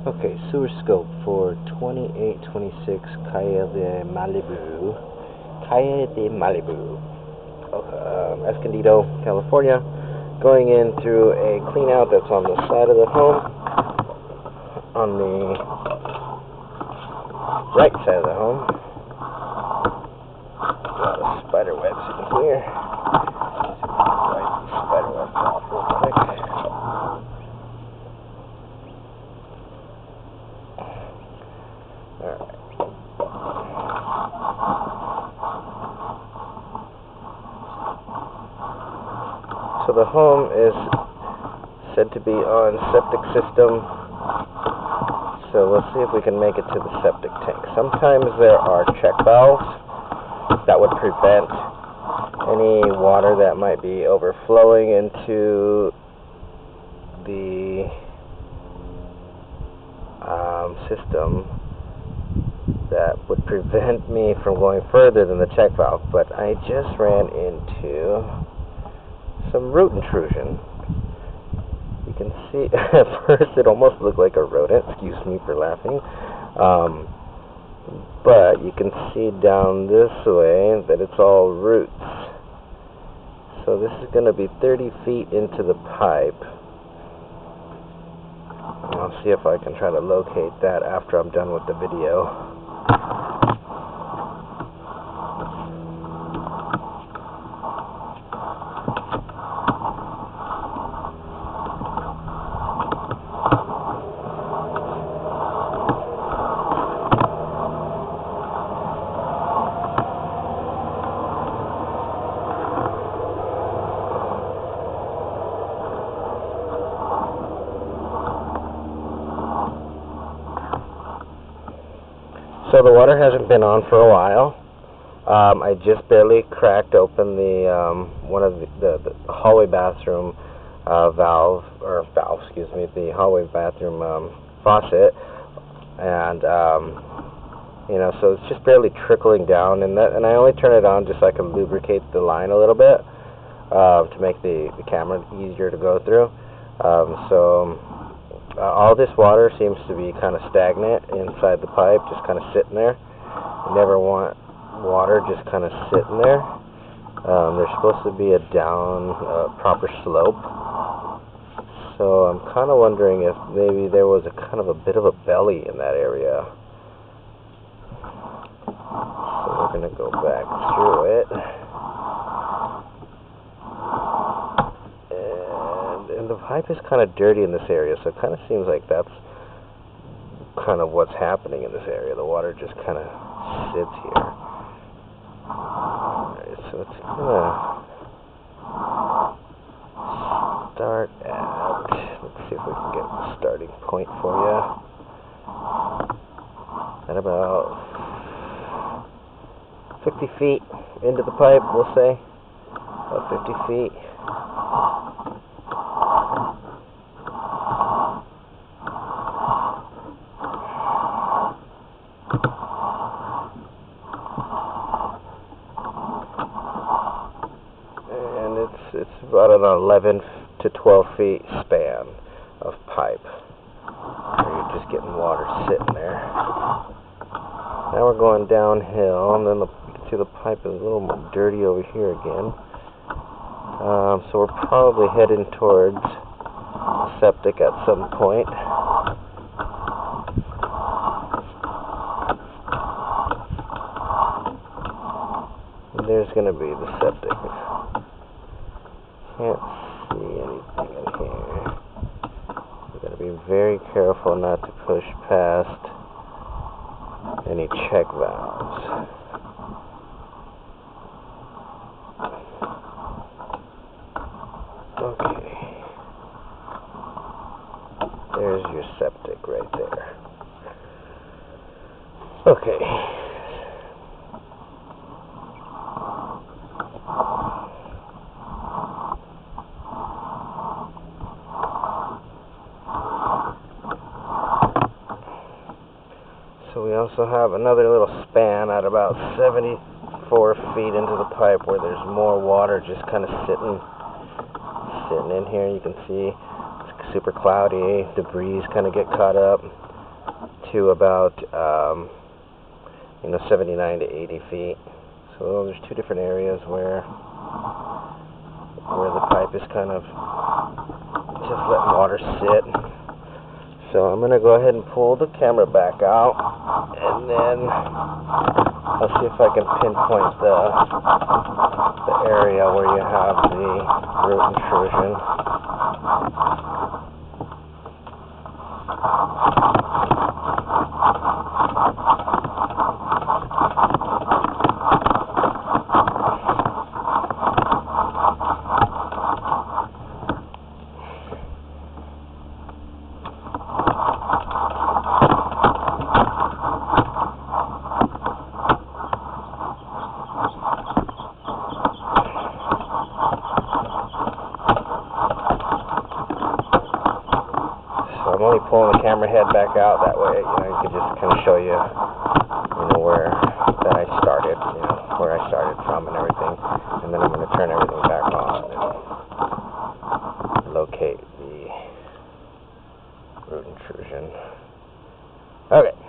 Okay, sewer scope for 2826 Calle de Malibu. Calle de Malibu, Escondido, California. Going in through a clean out that's on the side of the home, on the right side of the home. A lot of spider webs in here. Wipe these spider webs off real quick. Alright. So the home is said to be on septic system. So we'll see if we can make it to the septic tank. Sometimes there are check valves that would prevent any water that might be overflowing into the system that would prevent me from going further than the check valve. But I just ran into some root intrusion. You can see at first it almost looked like a rodent, excuse me for laughing, but you can see down this way that it's all roots. So this is going to be 30 feet into the pipe. I'll see if I can try to locate that after I'm done with the video. So the water hasn't been on for a while. I just barely cracked open the one of the hallway bathroom the hallway bathroom faucet, and so it's just barely trickling down, and I only turn it on just so I can lubricate the line a little bit to make the camera easier to go through. All this water seems to be kind of stagnant inside the pipe, just kind of sitting there. You never want water just kind of sitting there. There's supposed to be a down, proper slope. So I'm kind of wondering if maybe there was a kind of a bit of a belly in that area. So we're going to go back through it. And the pipe is kind of dirty in this area, so it kind of seems like that's kind of what's happening in this area. The water just kind of sits here. Alright, so it's going to start at, let's see if we can get the starting point for you. At about 50 feet into the pipe, we'll say. About 50 feet. It's about an 11 to 12 feet span of pipe where you're just getting water sitting there. Now we're going downhill, and then you can see the pipe is a little more dirty over here again. So we're probably heading towards septic at some point. And there's going to be the septic. Can't see anything in here. We've got to be very careful not to push past any check valves. Okay. There's your septic right there. Okay. So we also have another little span at about 74 feet into the pipe where there's more water just kind of sitting in here. You can see it's super cloudy, debris kind of get caught up. to about 79 to 80 feet. So there's two different areas where the pipe is kind of just letting water sit. So I'm going to go ahead and pull the camera back out, and then I'll see if I can pinpoint the area where you have the root intrusion. I'm only pulling the camera head back out, that way, I can just kind of show you, where that I started, where I started from and everything. And then I'm going to turn everything back on and locate the root intrusion. Okay.